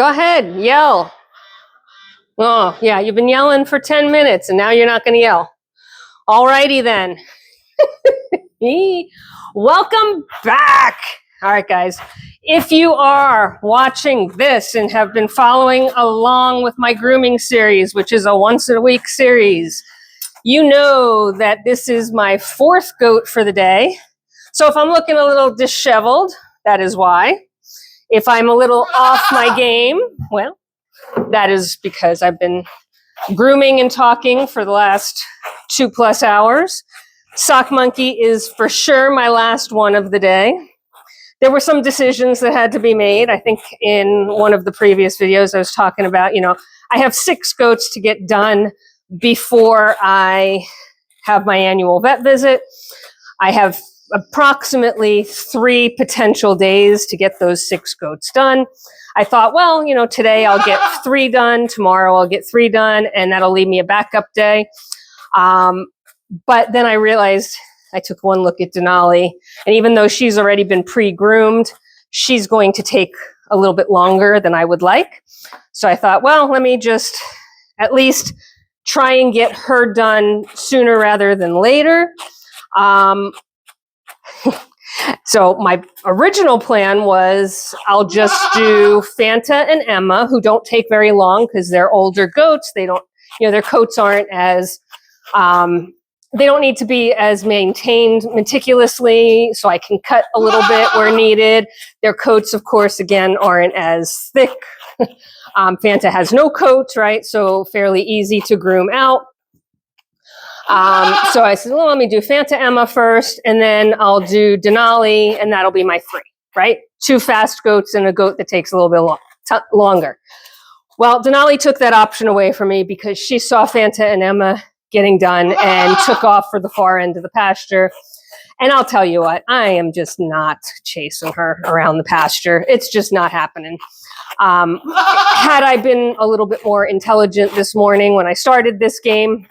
Go ahead, yell. Oh, yeah, you've been yelling for 10 minutes and now you're not going to yell. Alrighty then. Welcome back. All right, guys. If you are watching this and have been following along with my grooming series, which is a once-a-week series, you know that this is my fourth goat for the day. So if I'm looking a little disheveled, that is why. If I'm a little off my game, well, that is because I've been grooming and talking for the last 2+ hours. Sock Monkey is for sure my last one of the day. There were some decisions that had to be made. I think in one of the previous videos I was talking about, I have 6 goats to get done before I have my annual vet visit. I have approximately 3 potential days to get those 6 goats done. I thought, well, today I'll get 3 done, tomorrow I'll get 3 done, and that'll leave me a backup day. But then I realized, I took one look at Denali, and even though she's already been pre-groomed, she's going to take a little bit longer than I would like. So I thought, well, let me just at least try and get her done sooner rather than later. So my original plan was I'll just do Fanta and Emma, who don't take very long because they're older goats. They don't, their coats aren't as, they don't need to be as maintained meticulously, so I can cut a little bit where needed. Their coats, of course, again, aren't as thick. Fanta has no coats, right? So fairly easy to groom out. So I said, well, let me do Fanta Emma first, and then I'll do Denali, and that'll be my 3, right? 2 fast goats and a goat that takes a little bit longer. Well, Denali took that option away from me because she saw Fanta and Emma getting done and took off for the far end of the pasture. And I'll tell you what, I am just not chasing her around the pasture. It's just not happening. Had I been a little bit more intelligent this morning when I started this game,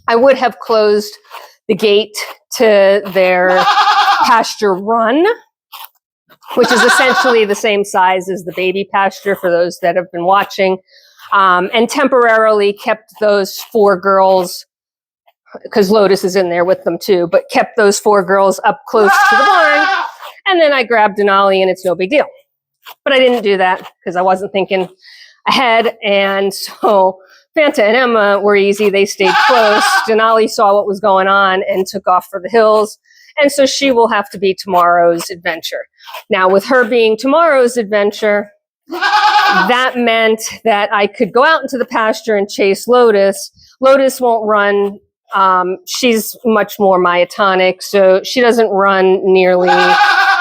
I would have closed the gate to their pasture run, which is essentially the same size as the baby pasture for those that have been watching, and temporarily kept those 4 girls, because Lotus is in there with them too, but kept those 4 girls up close to the barn. And then I grabbed Denali and it's no big deal. But I didn't do that because I wasn't thinking ahead. And so Fanta and Emma were easy. They stayed close. Denali saw what was going on and took off for the hills. And so she will have to be tomorrow's adventure. Now, with her being tomorrow's adventure, that meant that I could go out into the pasture and chase Lotus. Lotus won't run. She's much more myotonic, so she doesn't run nearly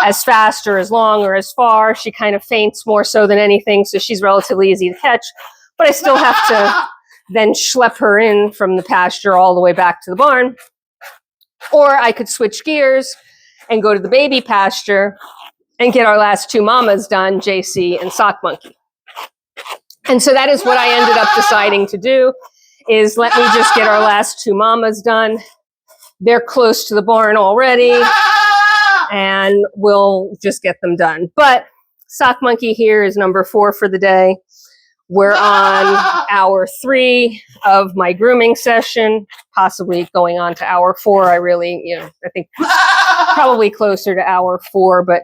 as fast or as long or as far. She kind of faints more so than anything, so she's relatively easy to catch. But I still have to then schlep her in from the pasture all the way back to the barn. Or I could switch gears and go to the baby pasture and get our last 2 mamas done, JC and Sock Monkey. And so that is what I ended up deciding to do, is let me just get our last 2 mamas done. They're close to the barn already, and we'll just get them done. But Sock Monkey here is number 4 for the day. We're on hour 3 of my grooming session, possibly going on to hour 4. I think probably closer to hour 4, but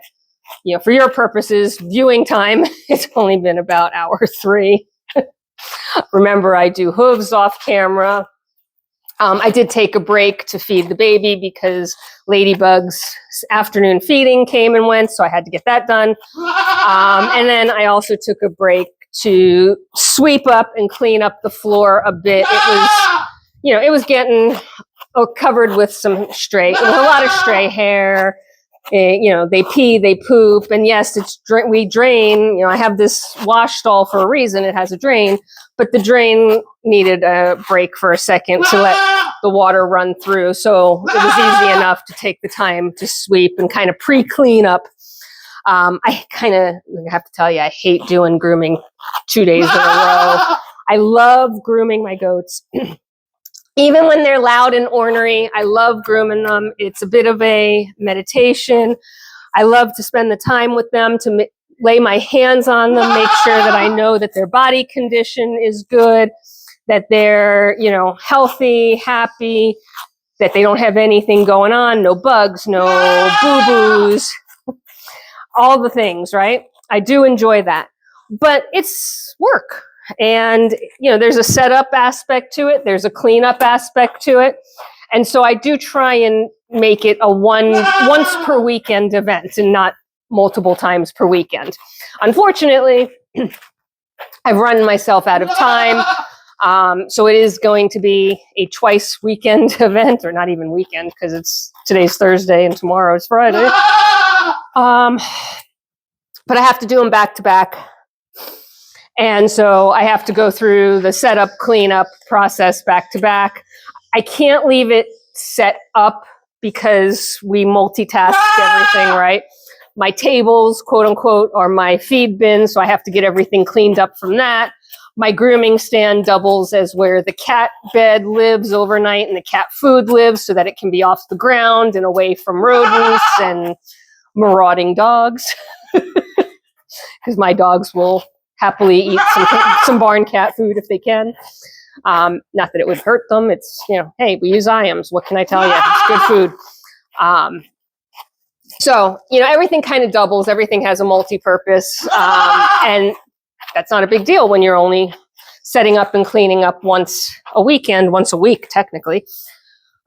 for your purposes, viewing time, it's only been about hour 3. Remember, I do hooves off camera. I did take a break to feed the baby because Ladybug's afternoon feeding came and went, so I had to get that done. And then I also took a break to sweep up and clean up the floor a bit. It was getting covered with a lot of stray hair. They pee, they poop, and yes, we drain. I have this wash stall for a reason. It has a drain, but the drain needed a break for a second to let the water run through. So it was easy enough to take the time to sweep and kind of pre-clean up. I have to tell you, I hate doing grooming 2 days in a row. I love grooming my goats. Even when they're loud and ornery, I love grooming them. It's a bit of a meditation. I love to spend the time with them to lay my hands on them, make sure that I know that their body condition is good, that they're, you know, healthy, happy, that they don't have anything going on, no bugs, no boo-boos, all the things, right? I do enjoy that, but it's work. And, you know, there's a setup aspect to it. There's a cleanup aspect to it. And so I do try and make it a once per weekend event and not multiple times per weekend. Unfortunately, I've run myself out of time. So it is going to be a twice weekend event, or not even weekend, because today's Thursday and tomorrow's Friday. But I have to do them back to back. And so I have to go through the setup, cleanup process back to back. I can't leave it set up because we multitask everything, right? My tables, quote unquote, are my feed bins, so I have to get everything cleaned up from that. My grooming stand doubles as where the cat bed lives overnight and the cat food lives, so that it can be off the ground and away from rodents and marauding dogs. Because my dogs will happily eat some barn cat food if they can. Not that it would hurt them. It's, you know, hey, we use IAMS. What can I tell you? It's good food. So, you know, everything kind of doubles. Everything has a multi-purpose. And that's not a big deal when you're only setting up and cleaning up once a weekend, once a week, technically.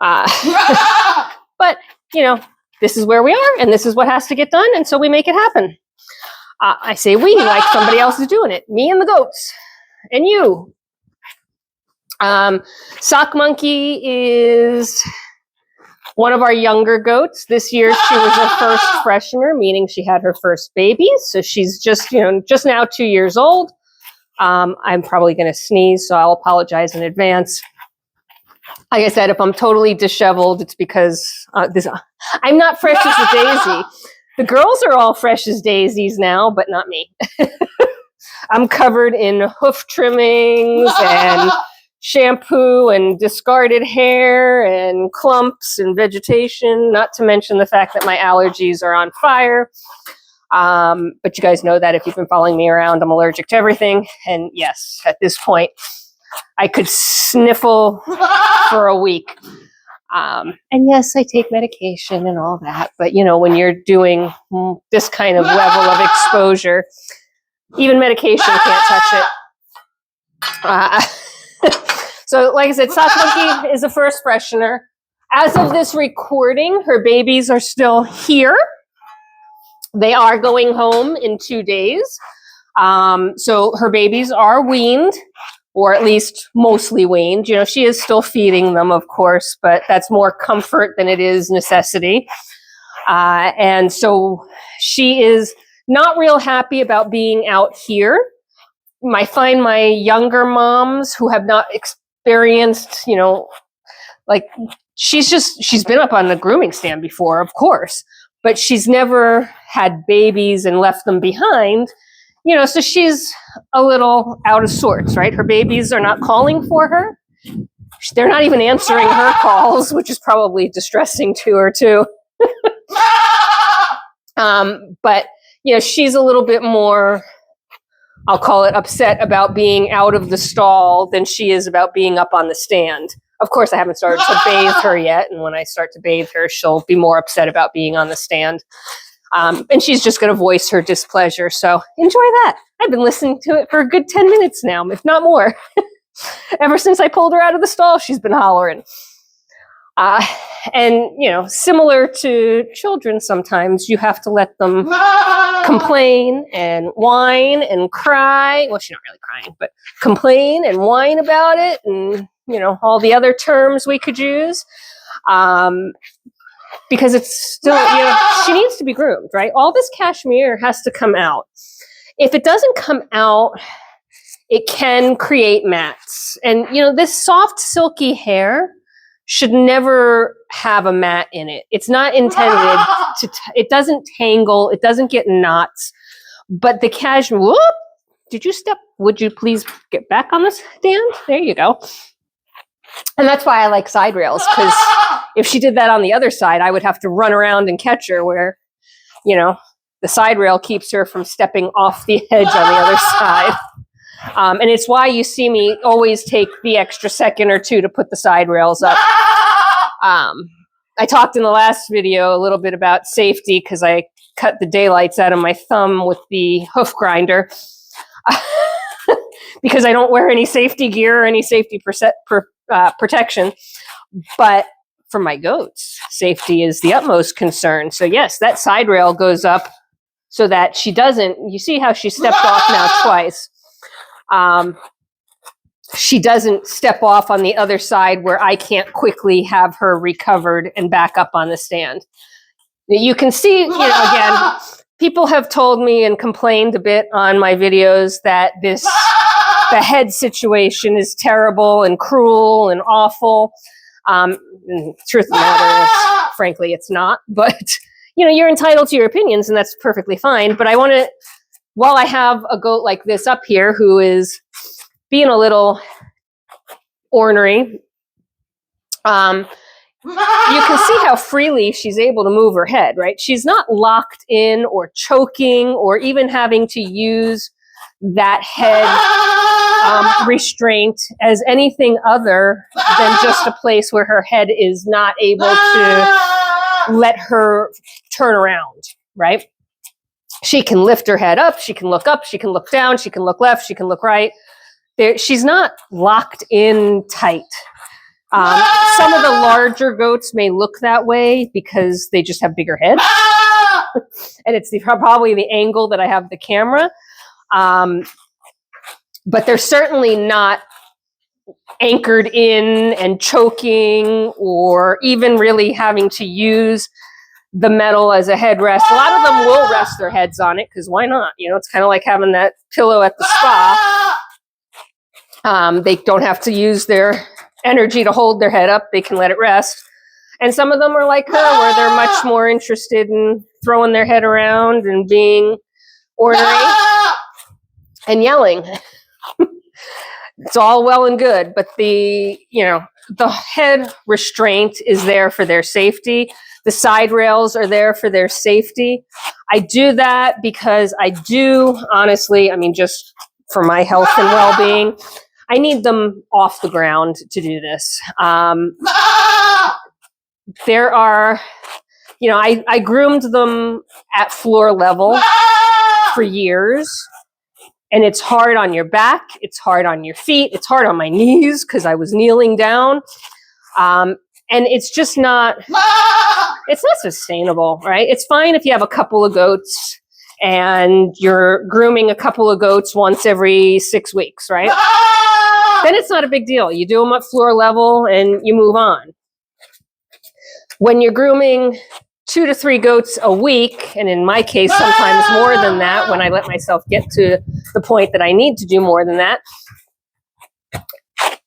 But, you know, this is where we are, and this is what has to get done, and so we make it happen. I say we, like somebody else is doing it. Me and the goats, and you. Sock Monkey is one of our younger goats. This year she was her first freshener, meaning she had her first baby. So she's just now 2 years old. I'm probably going to sneeze, so I'll apologize in advance. Like I said, if I'm totally disheveled, it's because I'm not fresh as a daisy. The girls are all fresh as daisies now, but not me. I'm covered in hoof trimmings and shampoo and discarded hair and clumps and vegetation, not to mention the fact that my allergies are on fire. But you guys know that if you've been following me around, I'm allergic to everything. And yes, at this point, I could sniffle for a week. And yes, I take medication and all that, but you know, when you're doing this kind of level of exposure, even medication can't touch it. So like I said, Sock Monkey is a first freshener. As of this recording, her babies are still here. They are going home in 2 days. So her babies are weaned, or at least mostly weaned. You know, she is still feeding them, of course, but that's more comfort than it is necessity. And so she is not real happy about being out here. I find my younger moms who have not experienced, you know, like she's been up on the grooming stand before, of course, but she's never had babies and left them behind. You know, so she's a little out of sorts, right? Her babies are not calling for her. They're not even answering her calls, which is probably distressing to her too. But, you know, she's a little bit more, I'll call it, upset about being out of the stall than she is about being up on the stand. Of course, I haven't started to bathe her yet. And when I start to bathe her, she'll be more upset about being on the stand. And she's just going to voice her displeasure. So enjoy that. I've been listening to it for a good 10 minutes now, if not more. Ever since I pulled her out of the stall, she's been hollering. And, you know, similar to children, sometimes you have to let them complain and whine and cry. Well, she's not really crying, but complain and whine about it. And, you know, all the other terms we could use. Because it's still, you know, she needs to be groomed, right? All this cashmere has to come out. If it doesn't come out, it can create mats. And, you know, this soft, silky hair should never have a mat in it. It's not intended to, it doesn't tangle, it doesn't get knots. But the cashmere, whoop, would you please get back on the stand? There you go. And that's why I like side rails, because if she did that on the other side, I would have to run around and catch her where, you know, the side rail keeps her from stepping off the edge on the other side. And it's why you see me always take the extra second or two to put the side rails up. I talked in the last video a little bit about safety because I cut the daylights out of my thumb with the hoof grinder because I don't wear any safety gear or any safety protection. But for my goats, safety is the utmost concern. So yes, that side rail goes up so that she doesn't, you see how she stepped off now twice. She doesn't step off on the other side where I can't quickly have her recovered and back up on the stand. You can see, you know, again, people have told me and complained a bit on my videos that the head situation is terrible and cruel and awful. And the truth of the matter is, frankly, it's not. But, you know, you're entitled to your opinions, and that's perfectly fine. But I want to, while I have a goat like this up here who is being a little ornery, you can see how freely she's able to move her head, right? She's not locked in or choking or even having to use that head restraint as anything other than just a place where her head is not able to let her turn around, right? She can lift her head up, she can look down, she can look left, she can look right. She's not locked in tight. Some of the larger goats may look that way because they just have bigger heads. And it's probably the angle that I have the camera. But they're certainly not anchored in and choking or even really having to use the metal as a headrest. A lot of them will rest their heads on it because why not? You know, it's kind of like having that pillow at the spa. They don't have to use their energy to hold their head up. They can let it rest. And some of them are like her, where they're much more interested in throwing their head around and being ornery and yelling. It's all well and good, but the head restraint is there for their safety. The side rails are there for their safety. I do that because I do, honestly, I mean, just for my health and well-being, I need them off the ground to do this. There are, you know, I groomed them at floor level for years, and it's hard on your back, it's hard on your feet, it's hard on my knees because I was kneeling down. And it's just not, it's not sustainable, right? It's fine if you have a couple of goats and you're grooming a couple of goats once every 6 weeks, right? Then it's not a big deal. You do them at floor level and you move on. When you're grooming 2 to 3 goats a week, and in my case, sometimes more than that, when I let myself get to the point that I need to do more than that,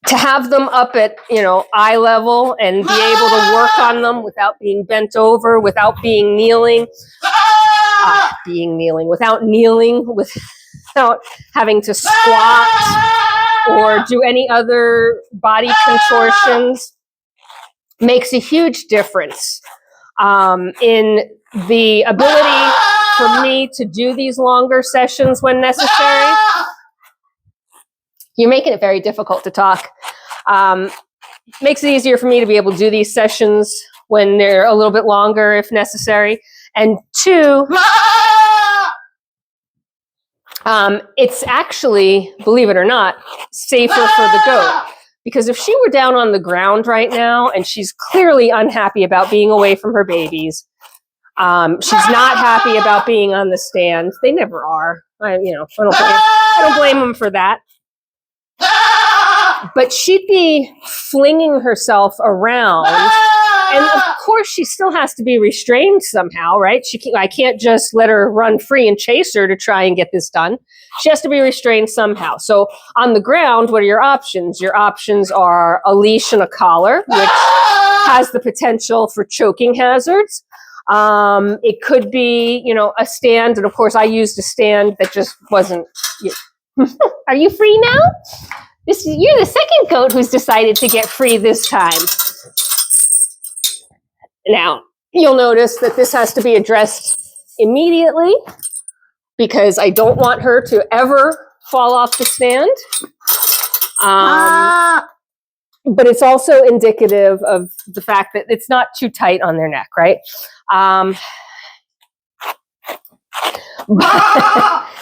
to have them up at, you know, eye level and be able to work on them without being bent over, without being kneeling, without having to squat or do any other body contortions, makes a huge difference in the ability for me to do these longer sessions when necessary. You're making it very difficult to talk. Makes it easier for me to be able to do these sessions when they're a little bit longer if necessary. And 2, it's actually, believe it or not, safer for the goat. Because if she were down on the ground right now and she's clearly unhappy about being away from her babies, she's not happy about being on the stand. They never are. I don't blame them for that. But she'd be flinging herself around. And of course, she still has to be restrained somehow, right? I can't just let her run free and chase her to try and get this done. She has to be restrained somehow. So on the ground, what are your options? Your options are a leash and a collar, which has the potential for choking hazards. It could be, you know, a stand. And of course, I used a stand that just wasn't. Are you free now? You're the second goat who's decided to get free this time. Now, you'll notice that this has to be addressed immediately because I don't want her to ever fall off the stand. But it's also indicative of the fact that it's not too tight on their neck, right?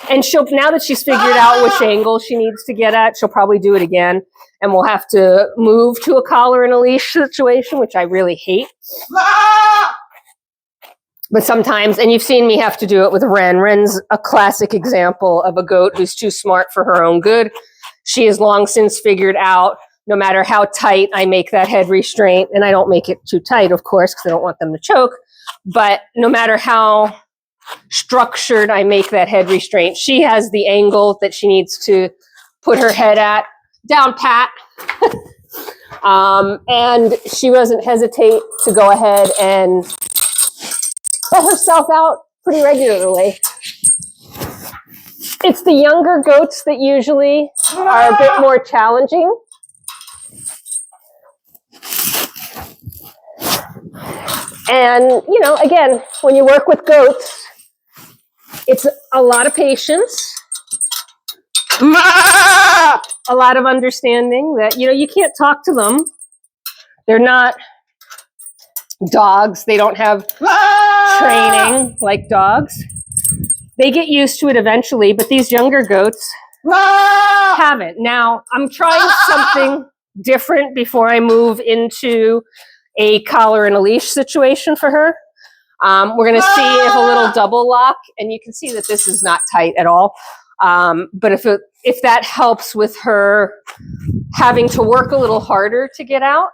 And she'll, now that she's figured out which angle she needs to get at, she'll probably do it again. And we'll have to move to a collar and a leash situation, which I really hate. But sometimes, and you've seen me have to do it with Ren. Ren's a classic example of a goat who's too smart for her own good. She has long since figured out, no matter how tight I make that head restraint, and I don't make it too tight, of course, because I don't want them to choke, but no matter how structured I make that head restraint, she has the angle that she needs to put her head at, down pat. And she doesn't hesitate to go ahead and let herself out pretty regularly. It's the younger goats that usually are a bit more challenging. And, you know, again, when you work with goats, it's a lot of patience, a lot of understanding that, you know, you can't talk to them. They're not dogs. They don't have training like dogs. They get used to it eventually, but these younger goats haven't. Now, I'm trying something different before I move into a collar and a leash situation for her. We're going to see if a little double lock, and you can see that this is not tight at all. But if that helps with her having to work a little harder to get out,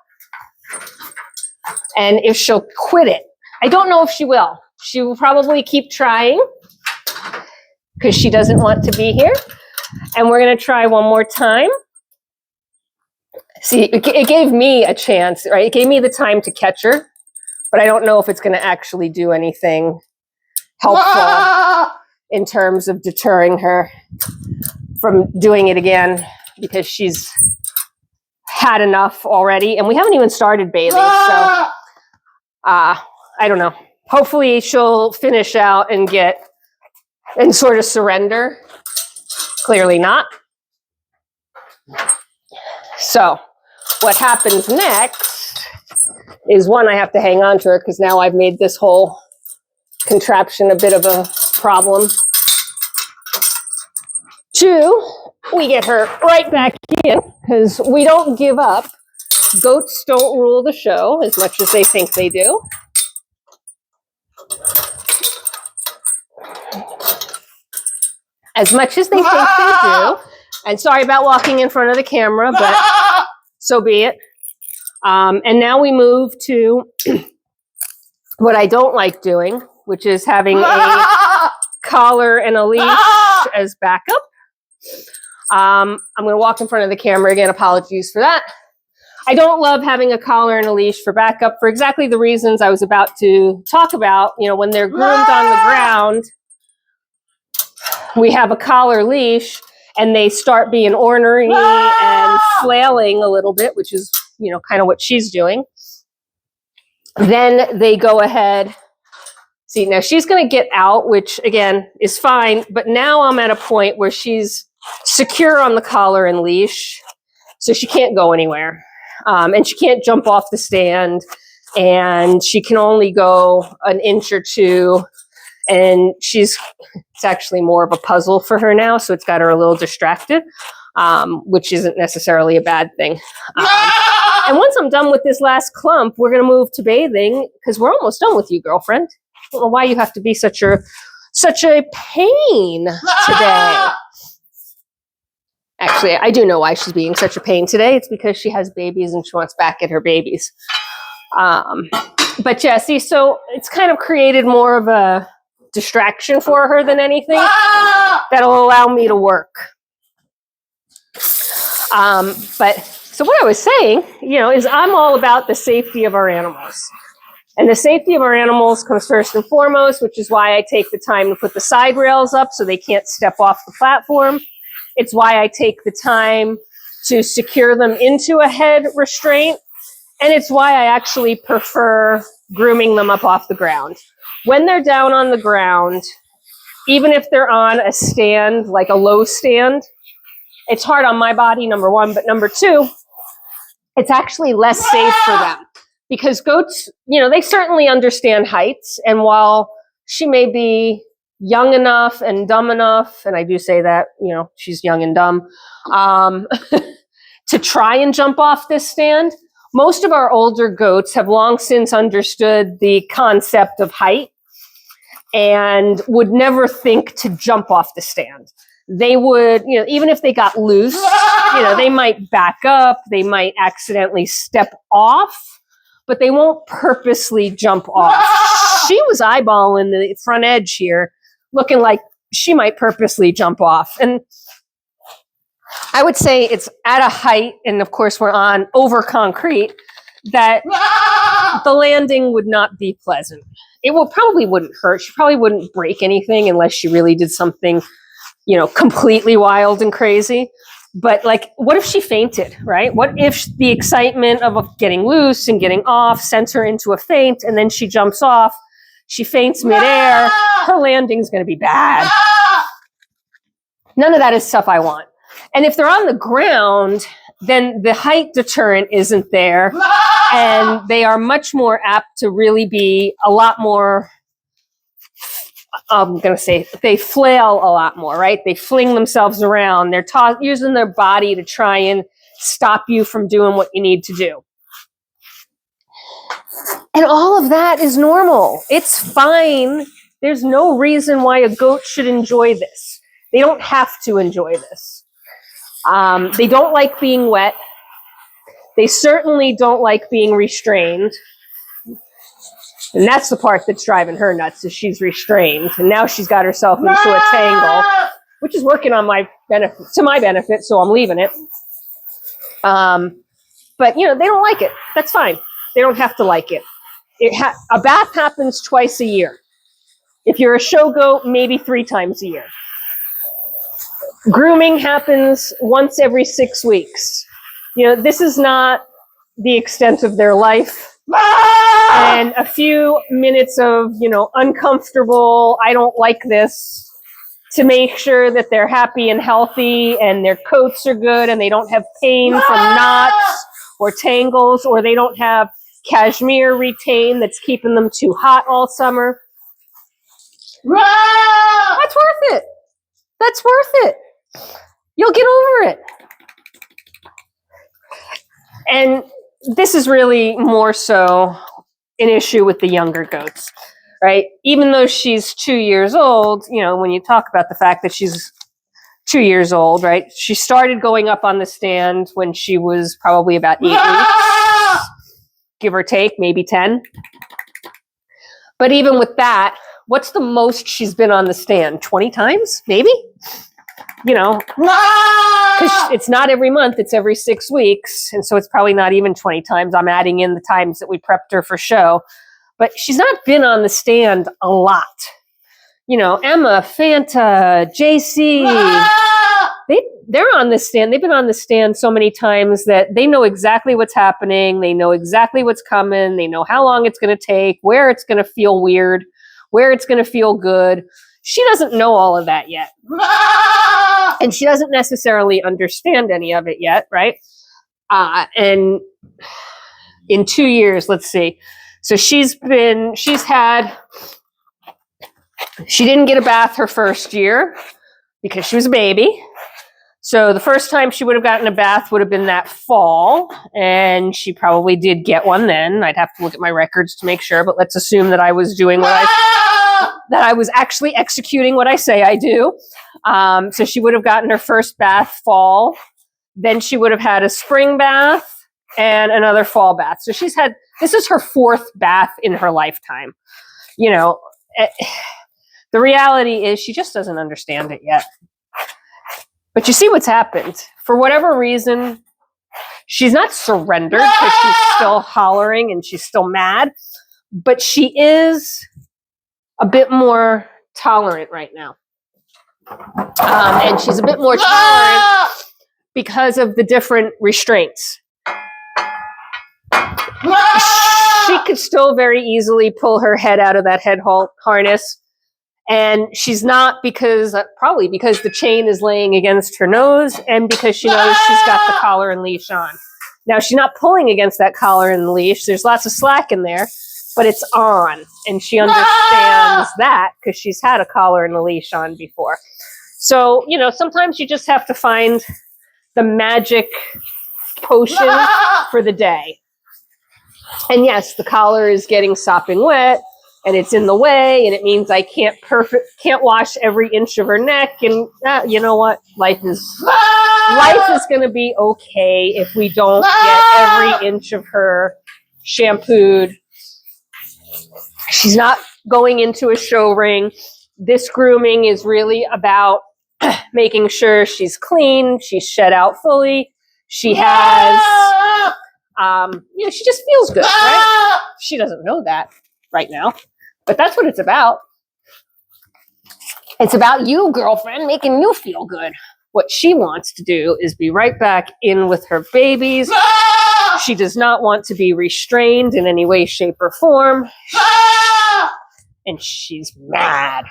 and if she'll quit it. I don't know if she will. She will probably keep trying because she doesn't want to be here. And we're going to try one more time. See, it gave me a chance, right? It gave me the time to catch her, but I don't know if it's going to actually do anything helpful in terms of deterring her from doing it again, because she's had enough already, and we haven't even started bathing, so I don't know. Hopefully she'll finish out and sort of surrender. Clearly not. So what happens next is, one, I have to hang on to her because now I've made this whole contraption a bit of a problem. Two, we get her right back in because we don't give up. Goats don't rule the show as much as they think they do. As much as they think they do. And sorry about walking in front of the camera, but so be it. And now we move to what I don't like doing, which is having a collar and a leash as backup. I'm going to walk in front of the camera again. Apologies for that. I don't love having a collar and a leash for backup for exactly the reasons I was about to talk about. You know, when they're groomed on the ground, we have a collar leash and they start being ornery and flailing a little bit, which is, you know, kind of what she's doing. Then they go ahead. See, now she's going to get out, which again is fine. But now I'm at a point where she's secure on the collar and leash, so she can't go anywhere. And she can't jump off the stand, and she can only go an inch or two. And it's actually more of a puzzle for her now, so it's got her a little distracted, which isn't necessarily a bad thing. And once I'm done with this last clump, we're going to move to bathing because we're almost done with you, girlfriend. I don't know why you have to be such a pain today. Actually, I do know why she's being such a pain today. It's because she has babies and she wants back at her babies. But yeah, see, so it's kind of created more of a distraction for her than anything that'll allow me to work. But so what I was saying, you know, is I'm all about the safety of our animals. And the safety of our animals comes first and foremost, which is why I take the time to put the side rails up so they can't step off the platform. It's why I take the time to secure them into a head restraint. And it's why I actually prefer grooming them up off the ground. when they're down on the ground, even if they're on a stand, like a low stand, it's hard on my body, number one, but number two, it's actually less safe for them because goats, you know, they certainly understand heights. And while she may be young enough and dumb enough, and I do say that, you know, she's young and dumb, to try and jump off this stand, most of our older goats have long since understood the concept of height and would never think to jump off the stand. They would, you know, even if they got loose, you know, they might back up, they might accidentally step off, but they won't purposely jump off. She was eyeballing the front edge here, looking like she might purposely jump off. And I would say it's at a height, and of course we're on over concrete, that the landing would not be pleasant. It probably wouldn't hurt. She probably wouldn't break anything unless she really did something, you know, completely wild and crazy. But like, what if she fainted, right? What if the excitement of getting loose and getting off sends her into a faint, and then she jumps off, she faints midair, her landing's going to be bad. None of that is stuff I want. And if they're on the ground, then the height deterrent isn't there, and they are much more apt to really be a lot more, I'm going to say, they flail a lot more, right? They fling themselves around. They're using their body to try and stop you from doing what you need to do. And all of that is normal. It's fine. There's no reason why a goat should enjoy this. They don't have to enjoy this. They don't like being wet. They certainly don't like being restrained. And that's the part that's driving her nuts, is she's restrained. And now she's got herself into a tangle, which is working on my benefit, to my benefit, so I'm leaving it. But, you know, they don't like it. That's fine. They don't have to like it. A bath happens twice a year. If you're a show goat, maybe 3 times a year. Grooming happens once every 6 weeks. You know, this is not the extent of their life. And a few minutes of, you know, uncomfortable, I don't like this, to make sure that they're happy and healthy and their coats are good and they don't have pain from knots or tangles, or they don't have cashmere retain that's keeping them too hot all summer. That's worth it. That's worth it. You'll get over it. And this is really more so an issue with the younger goats, right? Even though she's 2 years old, you know, when you talk about the fact that she's 2 years old, right? She started going up on the stand when she was probably about 8 weeks, give or take, maybe 10. But even with that, what's the most she's been on the stand? 20 times, maybe? You know, because it's not every month, it's every 6 weeks. And so it's probably not even 20 times. I'm adding in the times that we prepped her for show. But she's not been on the stand a lot. You know, Emma, Fanta, JC, they're on the stand. They've been on the stand so many times that they know exactly what's happening. They know exactly what's coming. They know how long it's going to take, where it's going to feel weird, where it's going to feel good. She doesn't know all of that yet. And she doesn't necessarily understand any of it yet, right? And in 2 years, let's see. So she didn't get a bath her first year because she was a baby. So the first time she would have gotten a bath would have been that fall. And she probably did get one then. I'd have to look at my records to make sure, but let's assume that I was doing that I was actually executing what I say I do. So she would have gotten her first bath fall. Then she would have had a spring bath and another fall bath. So this is her 4th bath in her lifetime. You know, the reality is she just doesn't understand it yet. But you see what's happened. For whatever reason, she's not surrendered because she's still hollering and she's still mad, but she is a bit more tolerant right now. And she's a bit more tolerant because of the different restraints. she could still very easily pull her head out of that harness. And she's not, because probably because the chain is laying against her nose and because she knows she's got the collar and leash on. Now, she's not pulling against that collar and leash. There's lots of slack in there, but it's on. And she understands that because she's had a collar and a leash on before. So, you know, sometimes you just have to find the magic potion for the day. And yes, the collar is getting sopping wet and it's in the way, and it means I can't wash every inch of her neck. And you know what? Life is going to be okay if we don't get every inch of her shampooed. She's not going into a show ring. This grooming is really about making sure she's clean, she's shed out fully, she has, you know, she just feels good, right? She doesn't know that right now, but that's what it's about. It's about you, girlfriend, making you feel good. What she wants to do is be right back in with her babies. She does not want to be restrained in any way, shape, or form. And she's mad.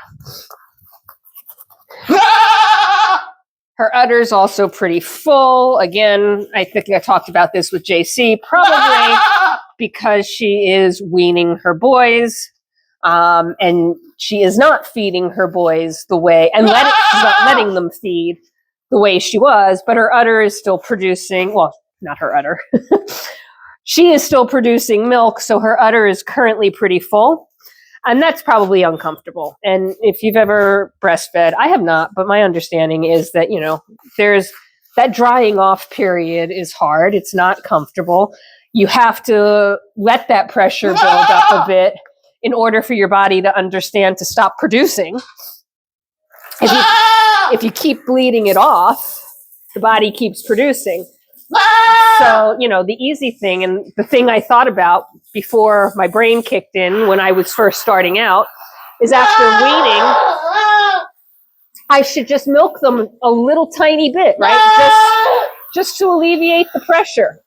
Her udder's also pretty full. Again, I think I talked about this with JC, probably because she is weaning her boys. And she is not feeding her boys the way, and she's not letting them feed the way she was, but her udder is still producing, well, not her udder. She is still producing milk, so her udder is currently pretty full. And that's probably uncomfortable. And if you've ever breastfed, I have not, but my understanding is that, you know, there's that drying off period is hard. It's not comfortable. You have to let that pressure build up a bit in order for your body to understand to stop producing. If you keep bleeding it off, the body keeps producing. So, you know, the easy thing, and the thing I thought about before my brain kicked in when I was first starting out, is after weaning, I should just milk them a little tiny bit, right? Just to alleviate the pressure.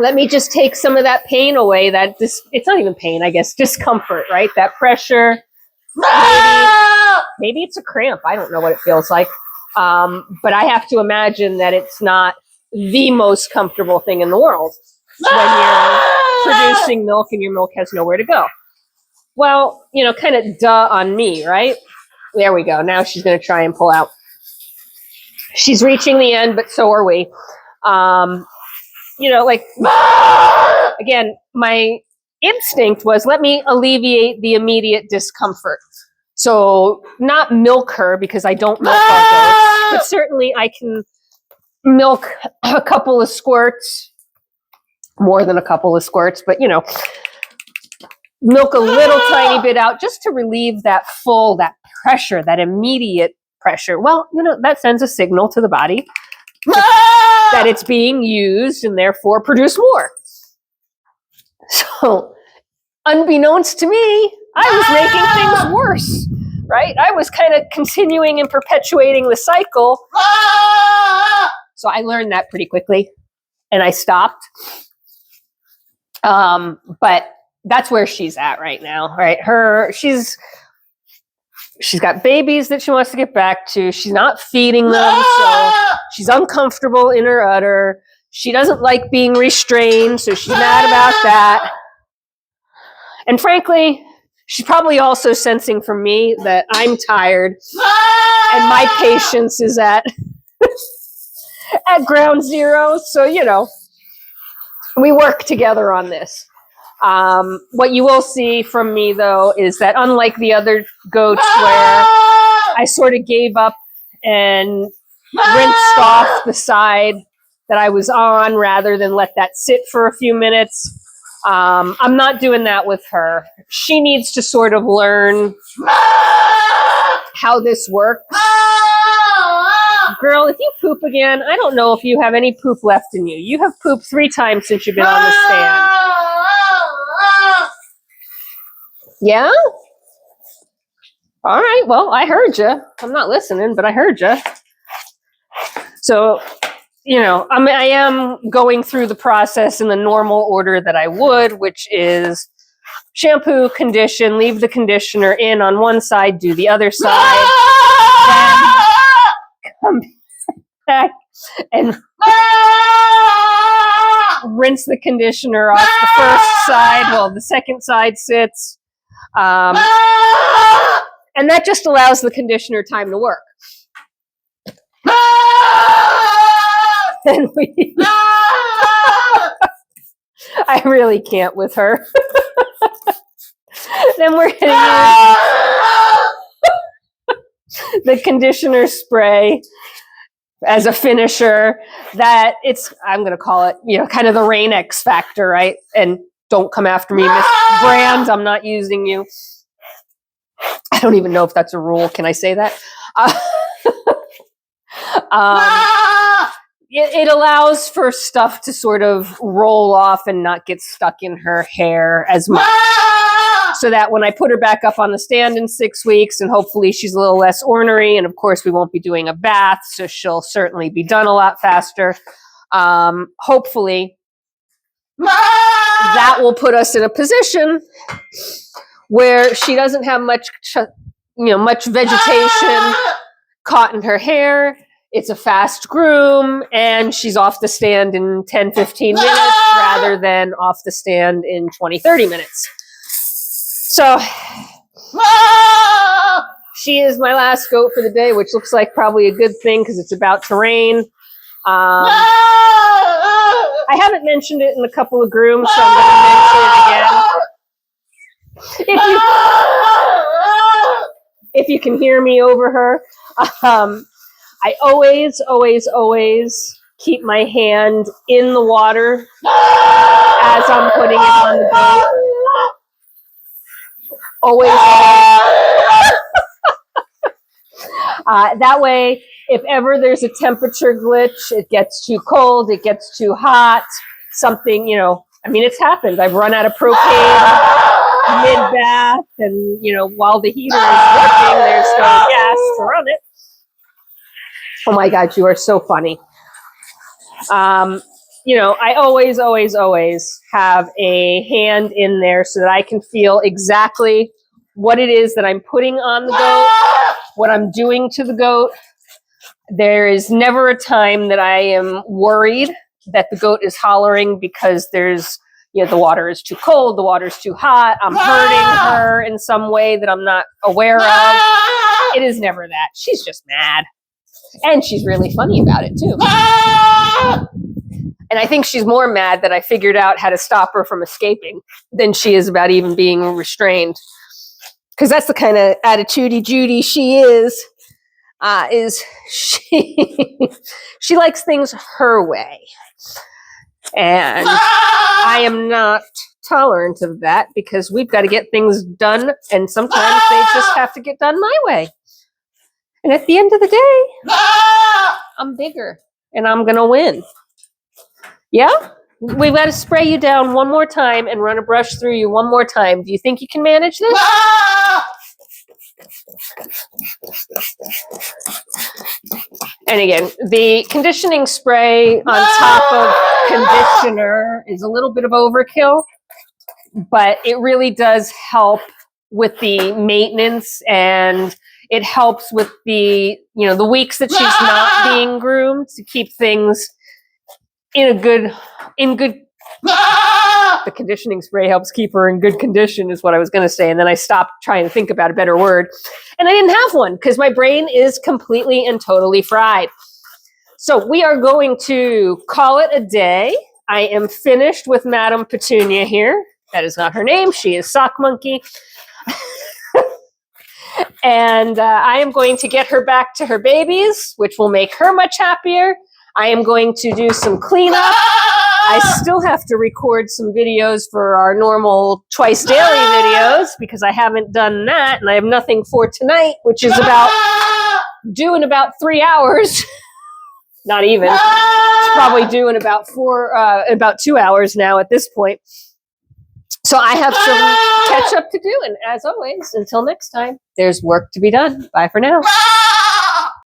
Let me just take some of that pain away. It's not even pain, I guess, discomfort, right? That pressure. Maybe it's a cramp. I don't know what it feels like. But I have to imagine that it's not the most comfortable thing in the world when you're producing milk and your milk has nowhere to go. Well, you know, kind of duh on me, right? There we go. Now she's going to try and pull out. She's reaching the end, but so are we. You know, like, again, my instinct was, let me alleviate the immediate discomfort. So not milk her, because I don't milk our goats, but certainly I can milk a couple of squirts, more than a couple of squirts, but, you know, milk a little tiny bit out just to relieve that pressure, that immediate pressure. Well, you know, that sends a signal to the body that it's being used and therefore produce more. So unbeknownst to me, I was making things worse, right? I was kind of continuing and perpetuating the cycle. So I learned that pretty quickly and I stopped. But that's where she's at right now, right? She's got babies that she wants to get back to. She's not feeding them, so she's uncomfortable in her udder. She doesn't like being restrained, so she's mad about that. And frankly, she's probably also sensing from me that I'm tired and my patience is at ground zero. So, you know, we work together on this. What you will see from me, though, is that unlike the other goats where I sort of gave up and rinsed off the side that I was on rather than let that sit for a few minutes, I'm not doing that with her. She needs to sort of learn how this works. Girl, if you poop again, I don't know if you have any poop left in you. You have pooped 3 times since you've been on the stand. Yeah? All right, well, I heard you. I'm not listening, but I heard you. So you know, I am going through the process in the normal order that I would, which is shampoo, condition, leave the conditioner in on one side, do the other side, then come back and rinse the conditioner off the first side while the second side sits. And that just allows the conditioner time to work. And I really can't with her. Then we're going to use the conditioner spray as a finisher. That I'm going to call it, you know, kind of the Rain X factor, right? And don't come after me, Miss Brand. I'm not using you. I don't even know if that's a rule. Can I say that? It allows for stuff to sort of roll off and not get stuck in her hair as much. So that when I put her back up on the stand in 6 weeks, and hopefully she's a little less ornery, and of course we won't be doing a bath, so she'll certainly be done a lot faster. Hopefully that will put us in a position where she doesn't have much vegetation caught in her hair. It's a fast groom, and she's off the stand in 10, 15 minutes rather than off the stand in 20, 30 minutes. So she is my last goat for the day, which looks like probably a good thing because it's about to rain. I haven't mentioned it in a couple of grooms, so I'm going to mention it again. If you can hear me over her, I always keep my hand in the water as I'm putting it on the boat. Always. That way, if ever there's a temperature glitch, it gets too cold, it gets too hot, something, you know, I mean, it's happened. I've run out of propane mid-bath, and, you know, while the heater is working, there's no gas to run it. Oh my God, you are so funny. You know, I always have a hand in there so that I can feel exactly what it is that I'm putting on the goat, what I'm doing to the goat. There is never a time that I am worried that the goat is hollering because there's, you know, the water is too cold, the water is too hot, I'm hurting her in some way that I'm not aware of. It is never that. She's just mad. And she's really funny about it too. And I think she's more mad that I figured out how to stop her from escaping than she is about even being restrained. Because that's the kind of attitudey Judy she is she likes things her way. And I am not tolerant of that because we've got to get things done, and sometimes they just have to get done my way. And at the end of the day, I'm bigger and I'm going to win. Yeah? We've got to spray you down one more time and run a brush through you one more time. Do you think you can manage this? And again, the conditioning spray on top of conditioner is a little bit of overkill, but it really does help with the maintenance, and it helps with the, you know, the weeks that she's not being groomed to keep things in good. The conditioning spray helps keep her in good condition is what I was going to say. And then I stopped trying to think about a better word. And I didn't have one because my brain is completely and totally fried. So we are going to call it a day. I am finished with Madame Petunia here. That is not her name. She is Sock Monkey. And I am going to get her back to her babies, which will make her much happier. I am going to do some cleanup. I still have to record some videos for our normal twice daily videos because I haven't done that, and I have nothing for tonight, which is due in about 3 hours. Not even. It's probably due in about 2 hours now at this point. So I have some catch up to do, and as always, until next time, there's work to be done. Bye for now.